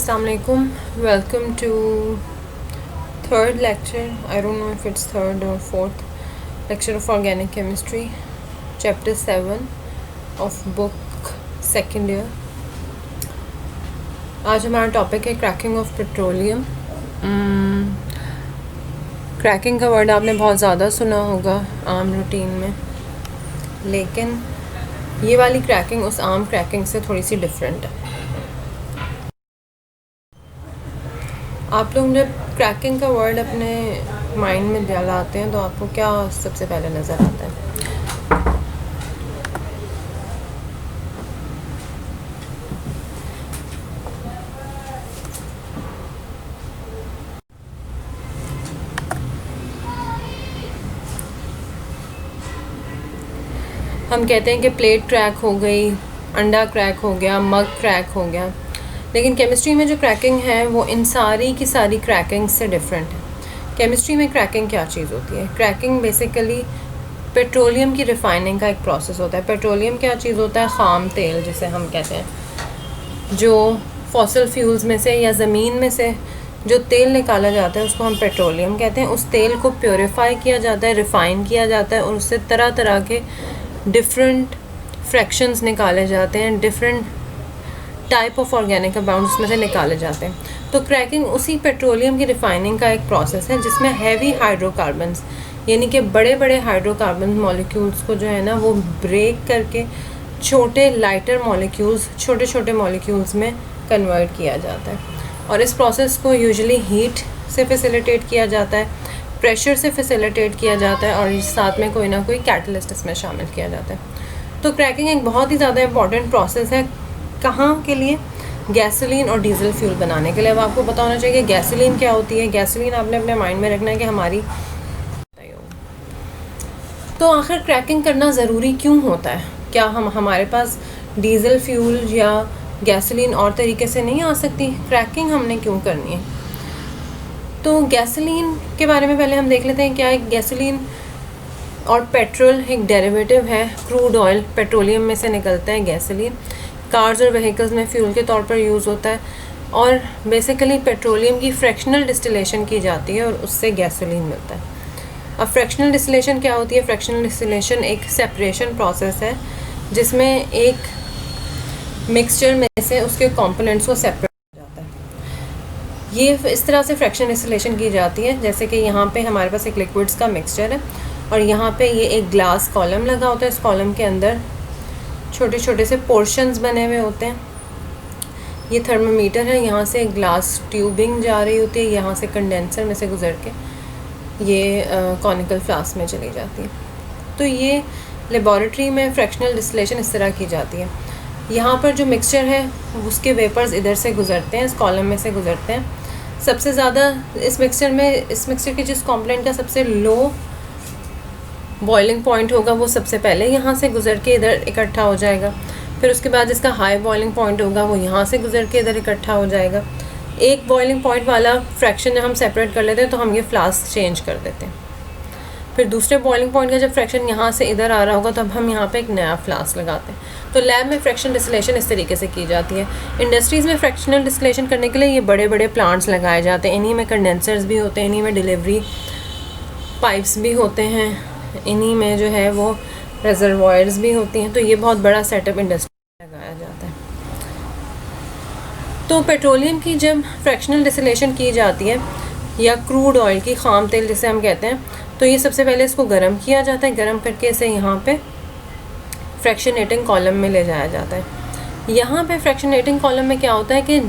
Assalamualaikum. Welcome to third lecture. I don't know if it's third or fourth lecture of organic chemistry, chapter 7 of book second year. आज हमारा topic है cracking of petroleum. Cracking का word आपने बहुत ज़्यादा सुना होगा आम रूटीन में, लेकिन ये वाली क्रैकिंग उस आम क्रैकिंग से थोड़ी सी डिफरेंट है. आप लोग जब क्रैकिंग का वर्ड अपने माइंड में डालते हैं तो आपको क्या सबसे पहले नज़र आता है? हम कहते हैं कि प्लेट क्रैक हो गई, अंडा क्रैक हो गया, मग क्रैक हो गया, लेकिन केमिस्ट्री में जो क्रैकिंग है वो इन सारी की सारी क्रैकिंग से डिफरेंट है. केमिस्ट्री में क्रैकिंग क्या चीज़ होती है? क्रैकिंग बेसिकली पेट्रोलियम की रिफाइनिंग का एक प्रोसेस होता है. पेट्रोलियम क्या चीज़ होता है? ख़ाम तेल जिसे हम कहते हैं, जो फॉसिल फ्यूल्स में से या ज़मीन में से जो तेल निकाला जाता है उसको हम पेट्रोलियम कहते हैं. उस तेल को प्योरीफाई किया जाता है, रिफ़ाइन किया जाता है और उससे तरह तरह के डिफरेंट फ्रैक्शंस निकाले जाते हैं, different type of organic compounds में से निकाले जाते हैं. तो क्रैकिंग उसी पेट्रोलियम की रिफाइनिंग का एक प्रोसेस है जिसमें हैवी हाइड्रोकार्बन्स यानी कि बड़े बड़े हाइड्रोकार्बन मॉलिक्यूल्स को जो है ना वो ब्रेक करके छोटे लाइटर मॉलिक्यूल्स, छोटे छोटे मॉलिक्यूल्स में कन्वर्ट किया जाता है. और इस प्रोसेस को यूजुअली हीट से फैसिलिटेट किया जाता है, प्रेशर से फैसिलिटेट किया जाता है और साथ में कोई ना कोई कैटलिस्ट इसमें शामिल किया जाता है. तो क्रैकिंग एक बहुत ही ज़्यादा इम्पॉर्टेंट प्रोसेस है. कहाँ के लिए? गैसोलीन और डीजल फ्यूल बनाने के लिए. अब आपको पता होना चाहिए कि गैसोलीन क्या होती है. गैसोलीन आपने अपने माइंड में रखना है कि हमारी. तो आखिर क्रैकिंग करना ज़रूरी क्यों होता है? क्या हमारे पास डीजल फ्यूल या गैसोलीन और तरीके से नहीं आ सकती? क्रैकिंग हमने क्यों करनी है? तो गैसोलीन के बारे में पहले हम देख लेते हैं क्या है. गैसोलीन और पेट्रोल एक डेरिवेटिव है. क्रूड ऑयल पेट्रोलियम में से निकलता है. गैसोलीन कार्स और व्हीकल्स में फ्यूल के तौर पर यूज़ होता है और बेसिकली पेट्रोलियम की फ्रैक्शनल डिस्टिलेशन की जाती है और उससे गैसोलीन मिलता है. अब फ्रैक्शनल डिस्टिलेशन क्या होती है? फ्रैक्शनल डिस्टिलेशन एक सेपरेशन प्रोसेस है जिसमें एक मिक्सचर में से उसके कंपोनेंट्स को सेपरेट किया जाता है. ये इस तरह से फ्रैक्शनल डिस्टिलेशन की जाती है जैसे कि यहाँ पे हमारे पास एक लिक्विड्स का मिक्सचर है और यहाँ पे ये एक ग्लास कॉलम लगा होता है. इस कॉलम के अंदर छोटे छोटे से पोर्शंस बने हुए होते हैं. ये थर्मोमीटर है, यहाँ से ग्लास ट्यूबिंग जा रही होती है, यहाँ से कंडेंसर में से गुजर के ये कॉनिकल फ्लास्क में चली जाती है. तो ये लेबॉरेटरी में फ्रैक्शनल डिस्टिलेशन इस तरह की जाती है. यहाँ पर जो मिक्सचर है उसके वेपर्स इधर से गुजरते हैं, इस कॉलम में से गुजरते हैं. सबसे ज़्यादा इस मिक्सचर के जिस कॉम्पोनेंट का सबसे लो बॉइलिंग पॉइंट होगा वो सबसे पहले यहाँ से गुजर के इधर इकट्ठा हो जाएगा. फिर उसके बाद जिसका हाई बॉइलिंग पॉइंट होगा वो यहाँ से गुजर के इधर इकट्ठा हो जाएगा. एक बॉइलिंग पॉइंट वाला फ्रैक्शन जब हम सेपरेट कर लेते हैं तो हम ये फ्लास्क चेंज कर देते हैं. फिर दूसरे बॉइलिंग पॉइंट का जब फ्रैक्शन यहाँ से इधर आ रहा होगा तब हम यहाँ पे एक नया फ्लास्क लगाते हैं. तो लैब में फ्रैक्शनल डिस्टिलेशन इस तरीके से की जाती है. इंडस्ट्रीज़ में फ्रैक्शनल डिस्टिलेशन करने के लिए ये बड़े बड़े प्लांट्स लगाए जाते हैं. इन्हीं में कंडेंसर्स भी होते हैं, इन्हीं में डिलीवरी पाइप्स भी होते हैं, इन्हीं में जो है वो रिजर्वायर्स भी होती हैं. तो ये बहुत बड़ा सेटअप इंडस्ट्री लगाया जाता है. तो पेट्रोलियम की जब फ्रैक्शनल डिस्टिलेशन की जाती है या क्रूड ऑयल की ख़ाम तेल जिसे हम कहते हैं, तो ये सबसे पहले इसको गर्म किया जाता है. गर्म करके इसे यहाँ पे फ्रैक्शनेटिंग कॉलम में ले जाया जाता है. यहाँ पे फ्रैक्शनेटिंग कॉलम में क्या होता है कि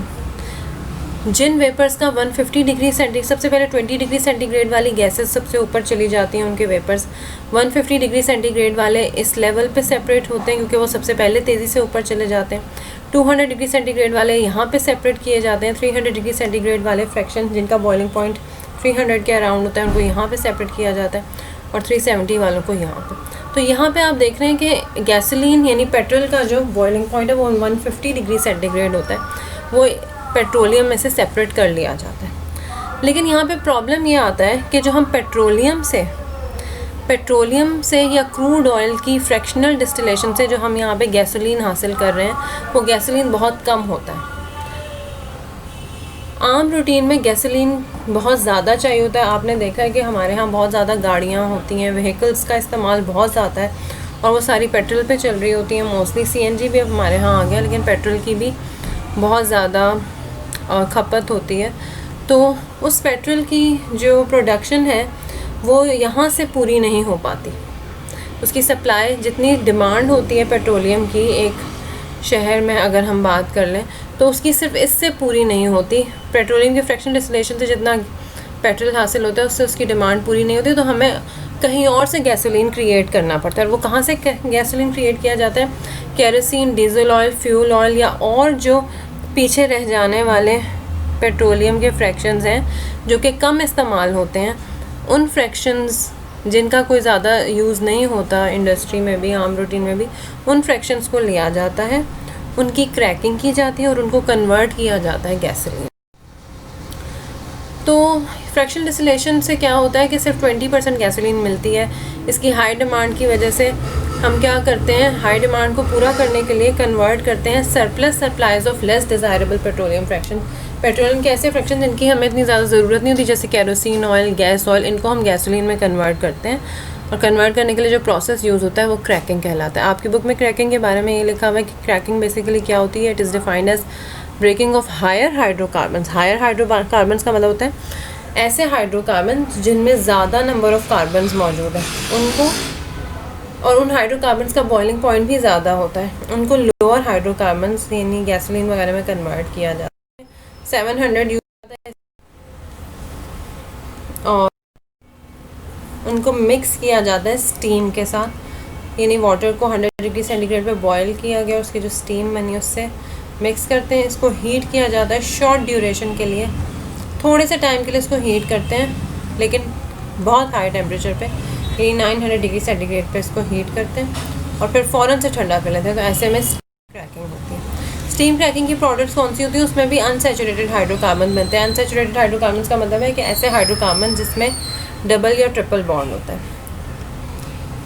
जिन वेपर्स का 150 डिग्री सेंटीग्रेड, सबसे पहले 20 डिग्री सेंटीग्रेड वाली गैसेस सबसे ऊपर चली जाती हैं, उनके वेपर्स 150 डिग्री सेंटीग्रेड वाले इस लेवल पे सेपरेट होते हैं क्योंकि वो सबसे पहले तेज़ी से ऊपर चले जाते हैं. 200 डिग्री सेंटीग्रेड वाले यहाँ पे सेपरेट किए जाते हैं. 300 डिग्री सेंटीग्रेड वाले फ्रैक्शन जिनका बॉइलिंग पॉइंट 300 के अराउंड होता है उनको यहाँ पे सेपरेट किया जाता है और 370 वालों को यहाँ पे. तो यहाँ पे आप देख रहे हैं कि गैसोलीन यानी पेट्रोल का जो बॉइलिंग पॉइंट है वो 150 डिग्री सेंटीग्रेड होता है, वो पेट्रोलियम में से सेपरेट कर लिया जाता है. लेकिन यहाँ पे प्रॉब्लम ये आता है कि जो हम पेट्रोलियम से या क्रूड ऑयल की फ्रैक्शनल डिस्टिलेशन से जो हम यहाँ पे गैसोलीन हासिल कर रहे हैं वो गैसोलीन बहुत कम होता है. आम रूटीन में गैसोलीन बहुत ज़्यादा चाहिए होता है। आपने देखा है कि हमारे यहाँ बहुत ज़्यादा गाड़ियाँ होती हैं, व्हीकल्स का इस्तेमाल बहुत ज़्यादा है और वो सारी पेट्रोल पे चल रही होती हैं। मोस्टली सीएनजी भी अब हमारे यहाँ आ गया, लेकिन पेट्रोल की भी बहुत ज़्यादा खपत होती है। तो उस पेट्रोल की जो प्रोडक्शन है वो यहाँ से पूरी नहीं हो पाती। उसकी सप्लाई, जितनी डिमांड होती है पेट्रोलियम की एक शहर में अगर हम बात कर लें, तो उसकी सिर्फ इससे पूरी नहीं होती। पेट्रोलियम की फ्रैक्शन डिस्टिलेशन से जितना पेट्रोल हासिल होता है उससे उसकी डिमांड पूरी नहीं होती, तो हमें कहीं और से गैसोलीन क्रिएट करना पड़ता है। और वो कहाँ से गैसोलीन क्रिएट किया जाता है? Kerosene, diesel oil, fuel oil या और जो पीछे रह जाने वाले पेट्रोलियम के फ्रैक्शंस हैं जो कि कम इस्तेमाल होते हैं, उन फ्रैक्शंस जिनका कोई ज़्यादा यूज़ नहीं होता इंडस्ट्री में भी, आम रूटीन में भी, उन फ्रैक्शंस को लिया जाता है, उनकी क्रैकिंग की जाती है और उनको कन्वर्ट किया जाता है गैसोलीन। तो फ्रैक्शन डिस्टिलेशन से क्या होता है कि सिर्फ 20% गैसोलीन मिलती है। इसकी हाई डिमांड की वजह से हम क्या करते हैं, हाई डिमांड को पूरा करने के लिए कन्वर्ट करते हैं surplus supplies of less desirable petroleum fraction. Petroleum के ऐसे फ्रैक्शन जिनकी हमें इतनी ज़्यादा ज़रूरत नहीं होती, जैसे केरोसिन ऑयल, गैस ऑयल, इनको हम गैसोलीन में कन्वर्ट करते हैं। और कन्वर्ट करने के लिए जो प्रोसेस यूज़ होता है वो क्रैकिंग कहलाता है। आपकी बुक में क्रैकिंग के बारे में ये लिखा हुआ है कि क्रैकिंग बेसिकली क्या होती है? It is defined as breaking of higher hydrocarbons. Higher hydrocarbons का मतलब होता है ऐसे हाइड्रोकार्बन्स जिनमें ज़्यादा नंबर ऑफ़ कार्बन्स मौजूद है उनको, और उन हाइड्रोकार्बन्स का बॉइलिंग पॉइंट भी ज़्यादा होता है, उनको लोअर हाइड्रोकार्बन्स यानी गैसोलीन वगैरह में कन्वर्ट किया जाता है। 700 यूज़ होता है और उनको मिक्स किया जाता है स्टीम के साथ, यानी वाटर को 100 डिग्री सेंटीग्रेड पे बॉयल किया गया, उसकी जो स्टीम बनी उससे मिक्स करते हैं। इसको हीट किया जाता है शॉर्ट ड्यूरेशन के लिए, थोड़े से टाइम के लिए इसको हीट करते हैं, लेकिन बहुत हाई टेम्परेचर पे, यानी 900 डिग्री सेंटीग्रेड पे इसको हीट करते हैं और फिर फ़ौरन से ठंडा कर लेते हैं। तो ऐसे में क्रैकिंग होती है। स्टीम क्रैकिंग की प्रोडक्ट्स कौन सी होती है? उसमें भी अनसैचुरेटेड हाइड्रोकार्बन बनते हैं। अनसैचुरेटेड हाइड्रोकार्बन का मतलब है कि ऐसे हाइड्रोकार्बन जिसमें डबल या ट्रिपल बॉन्ड होता है।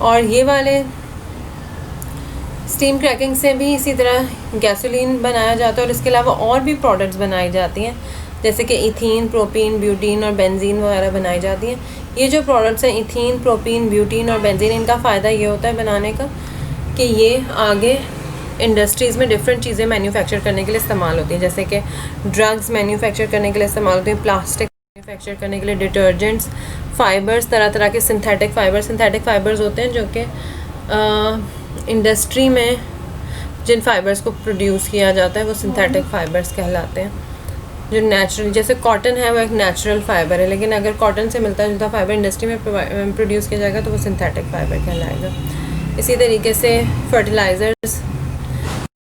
और ये वाले स्टीम क्रैकिंग से भी इसी तरह गैसोलीन बनाया जाता है और इसके अलावा और भी प्रोडक्ट्स बनाई जाती हैं, जैसे कि इथीन, प्रोपीन, ब्यूटीन और बेंजीन वगैरह बनाई जाती हैं। ये जो प्रोडक्ट्स हैं इथीन, प्रोपीन, ब्यूटीन और बेंजीन, इनका फ़ायदा ये होता है बनाने का कि ये आगे इंडस्ट्रीज़ में डिफरेंट चीज़ें मैन्युफैक्चर करने के लिए इस्तेमाल होती हैं, जैसे कि ड्रग्स मैन्युफैक्चर करने के लिए इस्तेमाल होती हैं, प्लास्टिक मैन्युफैक्चर करने के लिए, डिटर्जेंट्स, फ़ाइबर्स, तरह तरह के सिंथेटिक फ़ाइबर्स होते हैं जो कि इंडस्ट्री में जिन फ़ाइबर्स को प्रोड्यूस किया जाता है वो सिंथेटिक फ़ाइबर्स कहलाते हैं। जो नेचुरल, जैसे कॉटन है वो एक नेचुरल फ़ाइबर है, लेकिन अगर कॉटन से मिलता जुलता फ़ाइबर इंडस्ट्री में प्रोड्यूस किया जाएगा तो वो सिंथेटिक फ़ाइबर कहलाएगा। इसी तरीके से फर्टिलाइज़र्स